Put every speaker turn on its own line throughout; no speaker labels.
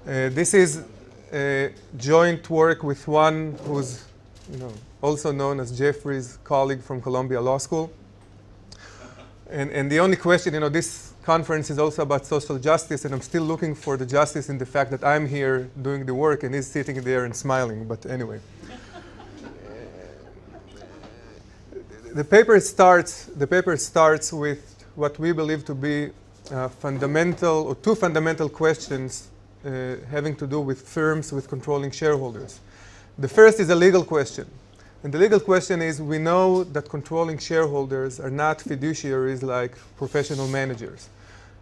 This is a joint work with one who's also known as Jeffrey's colleague from Columbia Law School. And the only question, this conference is also about social justice, and I'm still looking for the justice in the fact that I'm here doing the work and he's sitting there and smiling. But anyway. The paper starts with what we believe to be fundamental, or two fundamental questions having to do with firms with controlling shareholders. The first is a legal question. And the legal question is, we know that controlling shareholders are not fiduciaries like professional managers.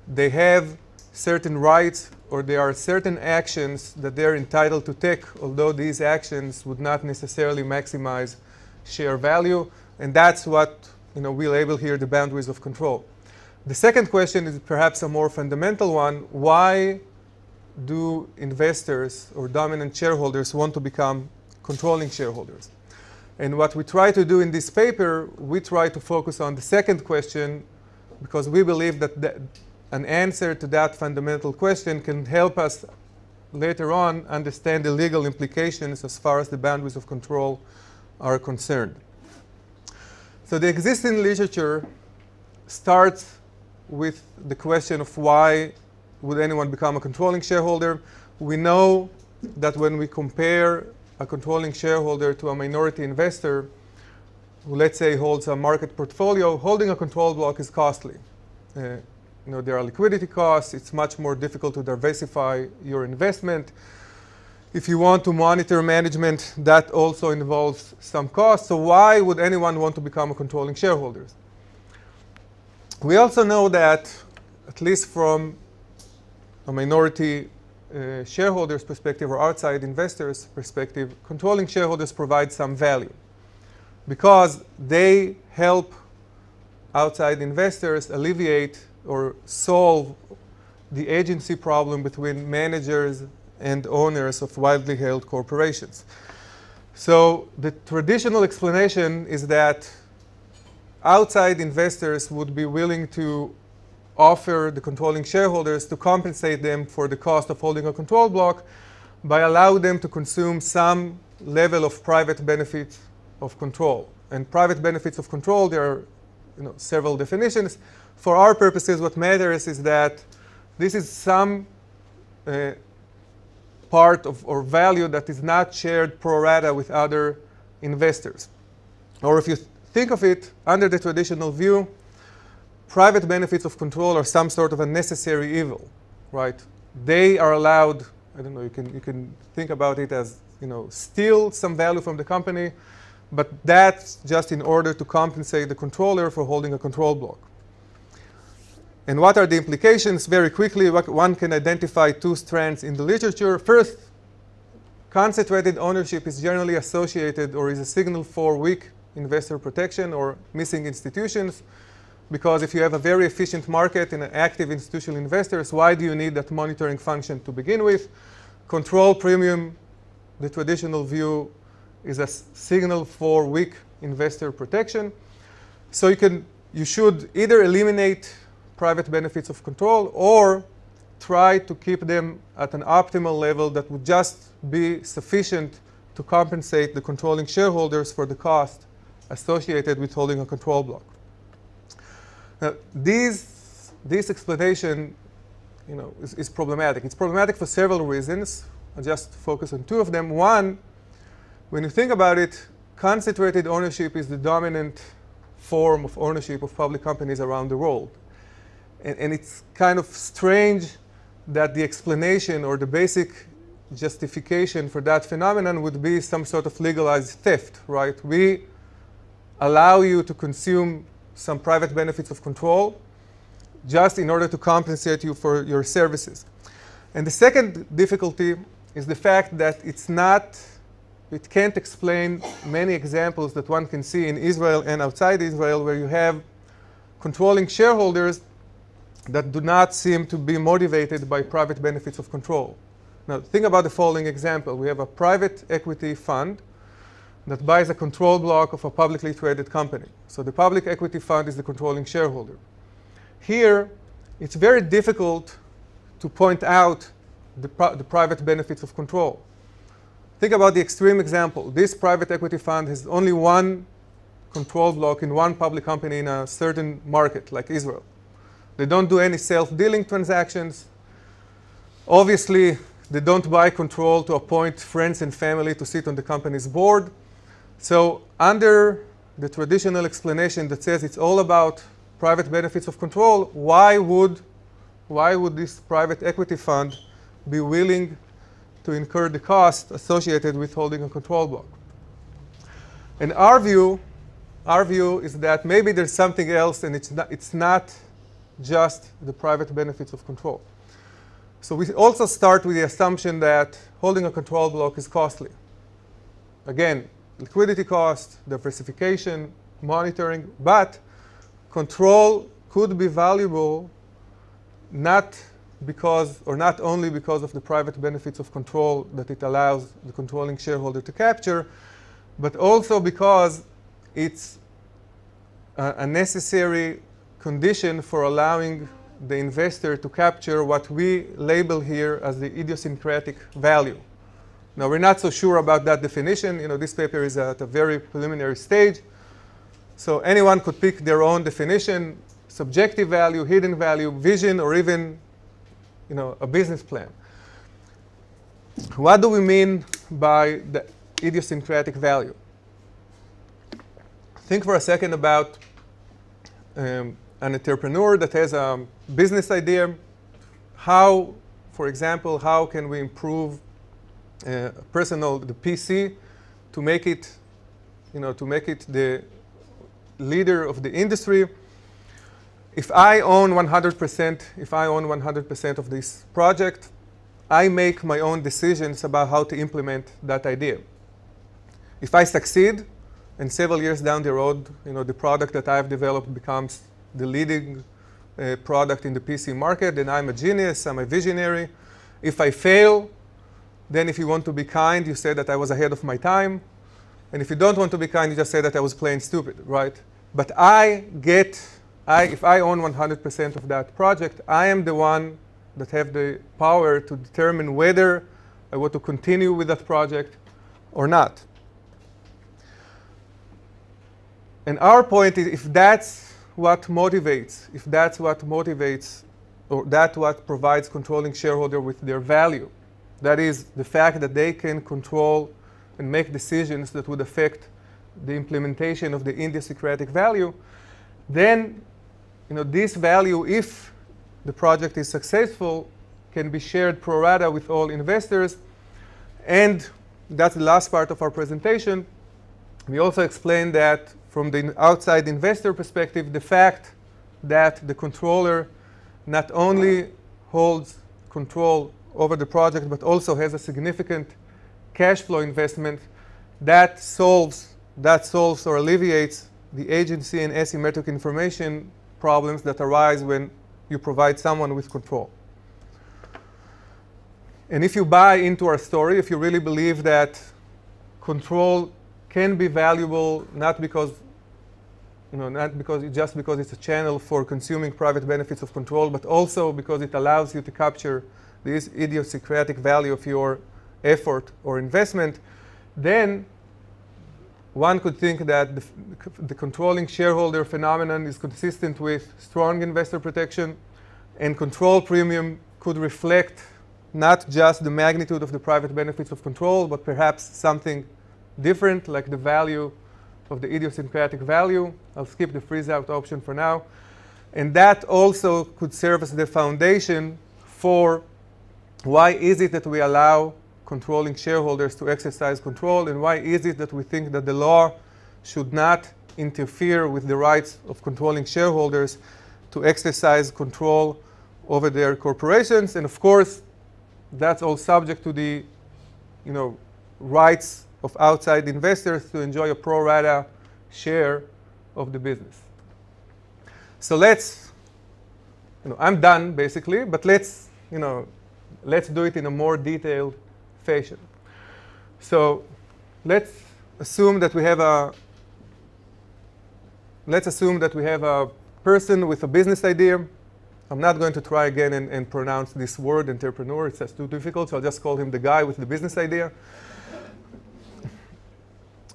They have certain rights, or there are certain actions that they're entitled to take, although these actions would not necessarily maximize share value. And that's what we label here the boundaries of control. The second question is perhaps a more fundamental one. Why do investors or dominant shareholders want to become controlling shareholders? And what we try to do in this paper, we try to focus on the second question, because we believe that an answer to that fundamental question can help us later on understand the legal implications as far as the boundaries of control are concerned. So the existing literature starts with the question of why would anyone become a controlling shareholder. We know that when we compare a controlling shareholder to a minority investor who, let's say, holds a market portfolio, holding a control block is costly. There are liquidity costs. It's much more difficult to diversify your investment. If you want to monitor management, that also involves some costs. So why would anyone want to become a controlling shareholder? We also know that, at least from a minority shareholders' perspective or outside investors' perspective, controlling shareholders provide some value because they help outside investors alleviate or solve the agency problem between managers and owners of widely held corporations. So the traditional explanation is that outside investors would be willing to offer the controlling shareholders to compensate them for the cost of holding a control block by allowing them to consume some level of private benefits of control. And private benefits of control, there are several definitions. For our purposes, what matters is that this is some part of or value that is not shared pro rata with other investors. Or if you think of it under the traditional view, private benefits of control are some sort of a necessary evil, right? They are allowed, I don't know, you can think about it as, steal some value from the company, but that's just in order to compensate the controller for holding a control block. And what are the implications? Very quickly, one can identify two strands in the literature. First, concentrated ownership is generally associated or is a signal for weak investor protection or missing institutions. Because if you have a very efficient market and active institutional investors, why do you need that monitoring function to begin with? Control premium, the traditional view, is a signal for weak investor protection. So you should either eliminate private benefits of control or try to keep them at an optimal level that would just be sufficient to compensate the controlling shareholders for the cost associated with holding a control block. Now, this explanation is problematic. It's problematic for several reasons. I'll just focus on two of them. One, when you think about it, concentrated ownership is the dominant form of ownership of public companies around the world. And it's kind of strange that the explanation or the basic justification for that phenomenon would be some sort of legalized theft, right? We allow you to consume some private benefits of control just in order to compensate you for your services. And the second difficulty is the fact that it can't explain many examples that one can see in Israel and outside Israel where you have controlling shareholders that do not seem to be motivated by private benefits of control. Now, think about the following example. We have a private equity fund that buys a control block of a publicly traded company. So the public equity fund is the controlling shareholder. Here, it's very difficult to point out the private benefits of control. Think about the extreme example. This private equity fund has only one control block in one public company in a certain market, like Israel. They don't do any self-dealing transactions. Obviously, they don't buy control to appoint friends and family to sit on the company's board. So under the traditional explanation that says it's all about private benefits of control, why would this private equity fund be willing to incur the cost associated with holding a control block? And our view is that maybe there's something else, and it's not just the private benefits of control. So we also start with the assumption that holding a control block is costly. Again, liquidity cost, diversification, monitoring, but control could be valuable not only because of the private benefits of control that it allows the controlling shareholder to capture, but also because it's a necessary condition for allowing the investor to capture what we label here as the idiosyncratic value. Now, we're not so sure about that definition. This paper is at a very preliminary stage. So anyone could pick their own definition: subjective value, hidden value, vision, or even a business plan. What do we mean by the idiosyncratic value? Think for a second about an entrepreneur that has a business idea. For example, how can we improve the PC to make it the leader of the industry? If I own 100% of this project, I make my own decisions about how to implement that idea. If I succeed, and several years down the road, the product that I've developed becomes the leading product in the PC market, then I'm a genius, I'm a visionary. If I fail, then if you want to be kind, you say that I was ahead of my time. And if you don't want to be kind, you just say that I was plain stupid, right? But if I own 100% of that project, I am the one that have the power to determine whether I want to continue with that project or not. And our point is, if that's what motivates, or that's what provides controlling shareholder with their value, that is the fact that they can control and make decisions that would affect the implementation of the idiosyncratic value, then this value, if the project is successful, can be shared pro rata with all investors. And that's the last part of our presentation. We also explained that from the outside investor perspective, the fact that the controller not only holds control over the project, but also has a significant cash flow investment, that solves or alleviates the agency and asymmetric information problems that arise when you provide someone with control. And if you buy into our story, if you really believe that control can be valuable, not because it's a channel for consuming private benefits of control, but also because it allows you to capture this idiosyncratic value of your effort or investment, then one could think that the controlling shareholder phenomenon is consistent with strong investor protection, and control premium could reflect not just the magnitude of the private benefits of control, but perhaps something different, like the value of the idiosyncratic value. I'll skip the freeze-out option for now. And that also could serve as the foundation for why is it that we allow controlling shareholders to exercise control, and why is it that we think that the law should not interfere with the rights of controlling shareholders to exercise control over their corporations. And of course, that's all subject to the rights of outside investors to enjoy a pro rata share of the business. So I'm done basically, but let's do it in a more detailed fashion. So let's assume that we have a person with a business idea. I'm not going to try again and pronounce this word, entrepreneur. It's just too difficult, so I'll just call him the guy with the business idea.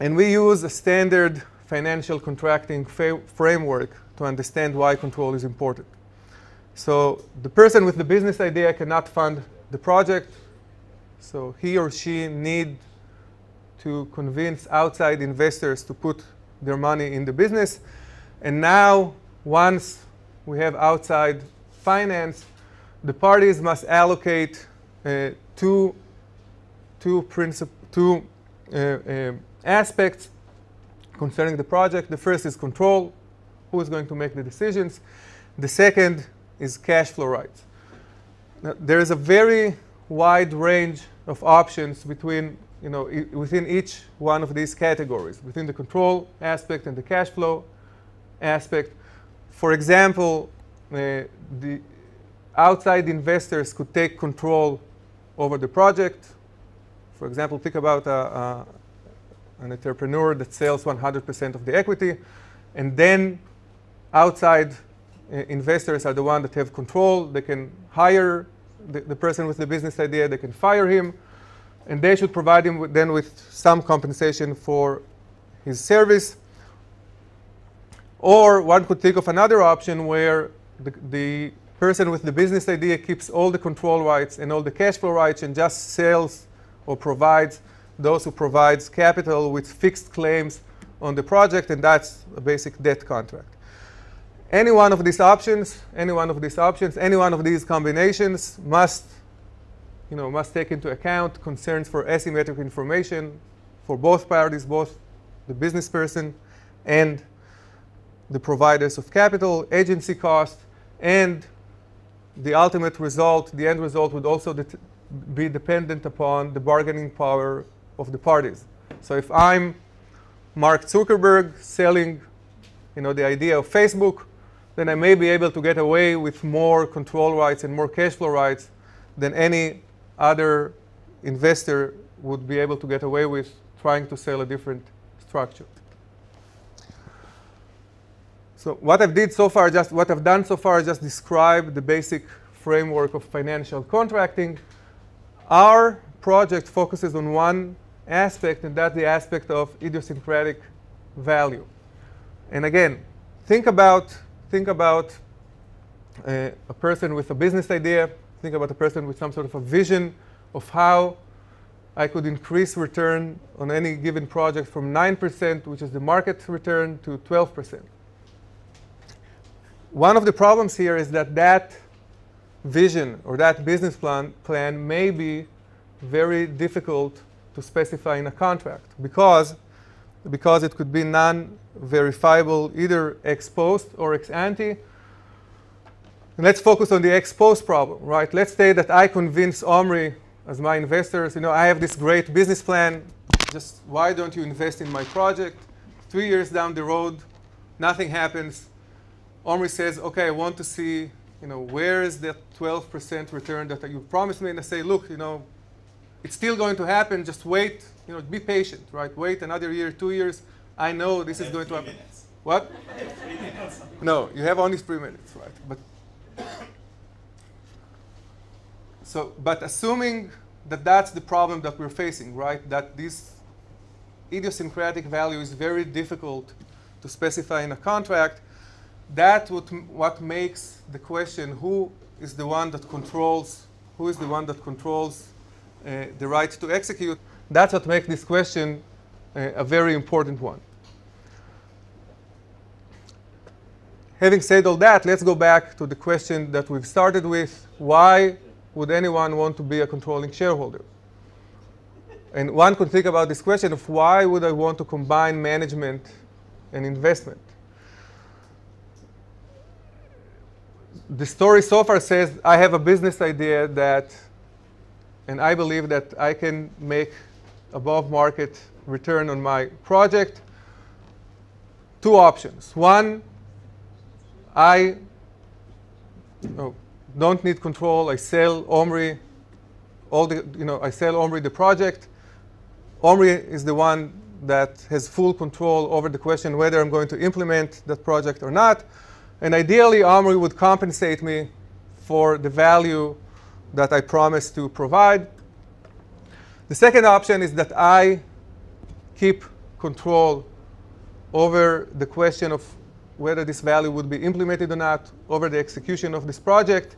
And we use a standard financial contracting framework to understand why control is important. So the person with the business idea cannot fund the project, so he or she need to convince outside investors to put their money in the business. And now, once we have outside finance, the parties must allocate two aspects concerning the project. The first is control, who is going to make the decisions. The second is cash flow rights. Now, there is a very wide range of options between, within each one of these categories, within the control aspect and the cash flow aspect. For example, the outside investors could take control over the project. For example, think about an entrepreneur that sells 100% of the equity, and then outside investors are the ones that have control. They can hire the person with the business idea, they can fire him, and they should provide him with some compensation for his service. Or one could think of another option where the person with the business idea keeps all the control rights and all the cash flow rights and just sells or provides those who provides capital with fixed claims on the project, and that's a basic debt contract. Any one of these options, any one of these combinations must take into account concerns for asymmetric information for both parties, both the business person and the providers of capital, agency cost, and the ultimate result, the end result, would also be dependent upon the bargaining power of the parties. So if I'm Mark Zuckerberg selling the idea of Facebook, then I may be able to get away with more control rights and more cash flow rights than any other investor would be able to get away with trying to sell a different structure. So what I've done so far is just describe the basic framework of financial contracting. Our project focuses on one aspect, and that's the aspect of idiosyncratic value. And again, think about a person with a business idea. Think about a person with some sort of a vision of how I could increase return on any given project from 9%, which is the market return, to 12%. One of the problems here is that vision or that business plan may be very difficult to specify in a contract because it could be non-verifiable, either ex post or ex ante. And let's focus on the ex post problem, right? Let's say that I convince Omri as my investors, I have this great business plan. Just why don't you invest in my project? 3 years down the road, nothing happens. Omri says, okay, I want to see, where is that 12% return that you promised me? And I say, look, it's still going to happen. Just wait. Be patient, right? Wait another year, 2 years. I know this is going to happen.
Minutes.
What?
3 minutes.
No, you have only 3 minutes, right? But assuming that that's the problem that we're facing, right? That this idiosyncratic value is very difficult to specify in a contract. That's what makes the question: who is the one that controls the right to execute? That's what makes this question a very important one. Having said all that, let's go back to the question that we've started with: why would anyone want to be a controlling shareholder? And one could think about this question of why would I want to combine management and investment? The story so far says I have a business idea and I believe that I can make above market return on my project. Two options. One, I don't need control. I sell Omri the project. Omri is the one that has full control over the question whether I'm going to implement that project or not. And ideally, Omri would compensate me for the value that I promise to provide. The second option is that I keep control over the question of whether this value would be implemented or not, over the execution of this project,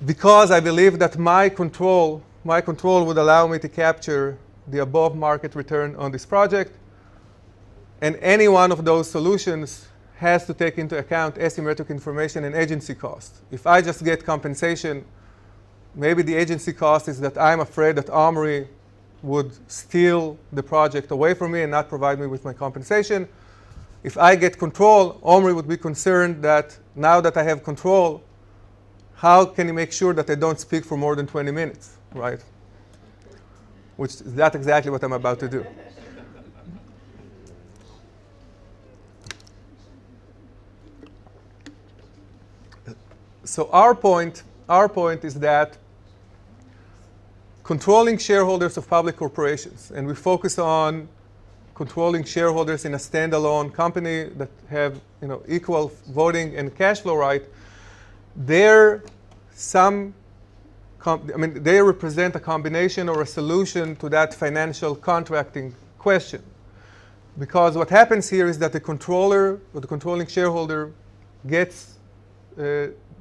because I believe that my control would allow me to capture the above market return on this project. And any one of those solutions has to take into account asymmetric information and agency cost. If I just get compensation, maybe the agency cost is that I'm afraid that Omri would steal the project away from me and not provide me with my compensation. If I get control, Omri would be concerned that now that I have control, how can you make sure that I don't speak for more than 20 minutes, right? Which is not exactly what I'm about to do. So our point is that controlling shareholders of public corporations, and we focus on controlling shareholders in a standalone company that have equal voting and cash flow right, they represent a combination or a solution to that financial contracting question. Because what happens here is that the controller or the controlling shareholder gets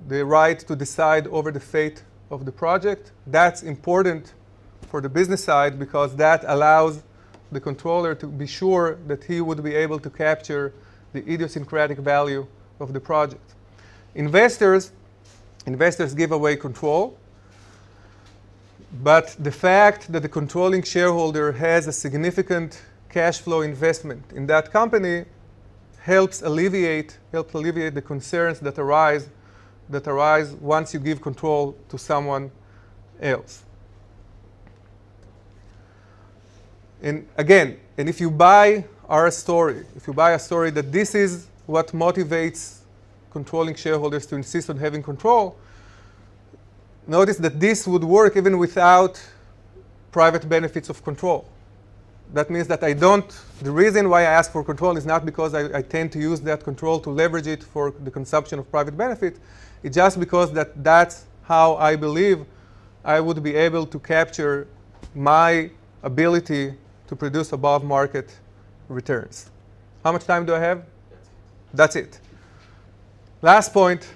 the right to decide over the fate of the project. That's important for the business side because that allows the controller to be sure that he would be able to capture the idiosyncratic value of the project. Investors give away control, but the fact that the controlling shareholder has a significant cash flow investment in that company helps alleviate the concerns that arise once you give control to someone else. And again, if you buy a story that this is what motivates controlling shareholders to insist on having control, notice that this would work even without private benefits of control. That means that the reason why I ask for control is not because I tend to use that control to leverage it for the consumption of private benefit. It's just because that's how I believe I would be able to capture my ability to produce above market returns. How much time do I have? That's it. Last point,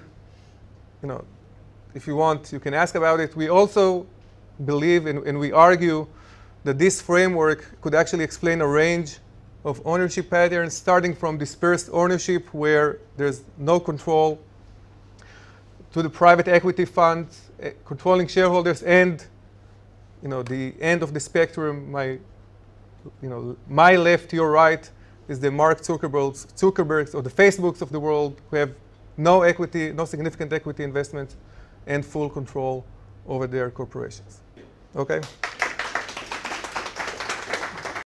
if you want, you can ask about it. We also believe and we argue that this framework could actually explain a range of ownership patterns, starting from dispersed ownership where there's no control, to the private equity funds, controlling shareholders, and the end of the spectrum, my left, your right, is the Mark Zuckerbergs or the Facebooks of the world who have no equity, no significant equity investments, and full control over their corporations. Okay?